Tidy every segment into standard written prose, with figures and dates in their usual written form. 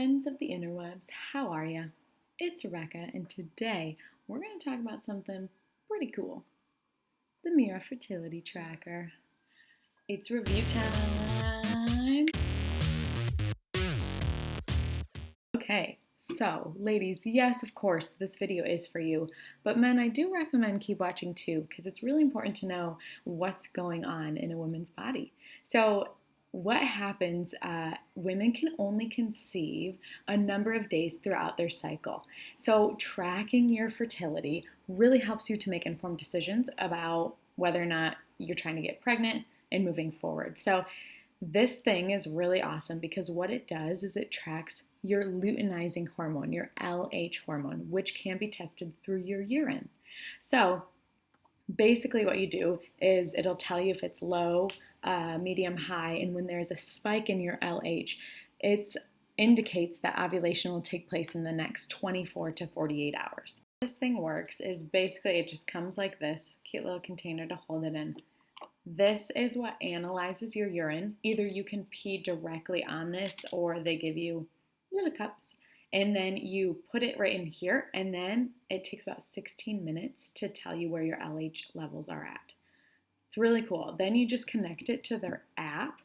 Friends of the interwebs, how are ya? It's Rekka, and today we're going to talk about something pretty cool, the Mira Fertility Tracker. It's review time. Okay, so ladies, yes, of course, this video is for you, but men, I do recommend keep watching too because it's really important to know what's going on in a woman's body. So what happens, women can only conceive a number of days throughout their cycle. So tracking your fertility really helps you to make informed decisions about whether or not you're trying to get pregnant and moving forward. So this thing is really awesome because what it does is it tracks your luteinizing hormone, your LH hormone, which can be tested through your urine. So basically what you do is it'll tell you if it's low, medium, high, and when there's a spike in your LH, it indicates that ovulation will take place in the next 24 to 48 hours. This thing works is basically it just comes like this, cute little container to hold it in. This is what analyzes your urine. Either you can pee directly on this or they give you little cups and then you put it right in here and then it takes about 16 minutes to tell you where your LH levels are at. It's really cool. Then you just connect it to their app,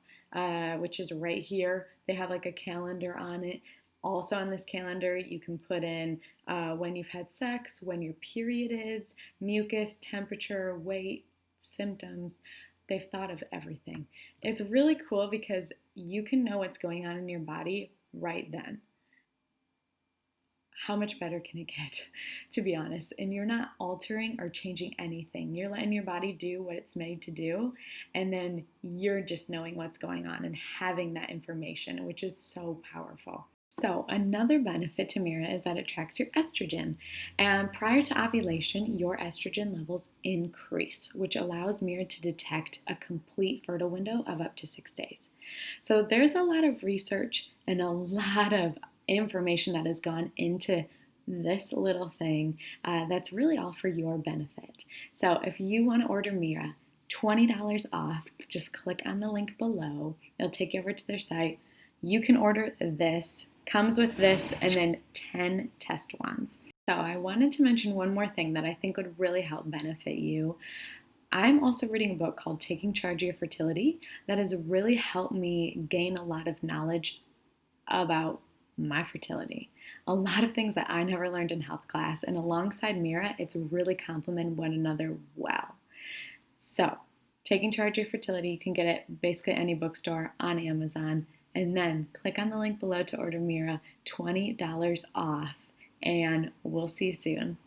which is right here. They have like a calendar on it. Also on this calendar, you can put in when you've had sex, when your period is, mucus, temperature, weight, symptoms. They've thought of everything. It's really cool because you can know what's going on in your body right then. How much better can it get, to be honest? And you're not altering or changing anything. You're letting your body do what it's made to do, and then you're just knowing what's going on and having that information, which is so powerful. So another benefit to Mira is that it tracks your estrogen. And prior to ovulation, your estrogen levels increase, which allows Mira to detect a complete fertile window of up to 6 days. So there's a lot of research and a lot of information that has gone into this little thing that's really all for your benefit. So if you want to order Mira, $20 off, just click on the link below. It'll take you over to their site. You can order this, comes with this, and then 10 test wands. So I wanted to mention one more thing that I think would really help benefit you. I'm also reading a book called Taking Charge of Your Fertility that has really helped me gain a lot of knowledge about my fertility. A lot of things that I never learned in health class, and alongside Mira, it's really complemented one another well. So, Taking Charge of Your Fertility, you can get it basically any bookstore, on Amazon, and then click on the link below to order Mira, $20 off, and we'll see you soon.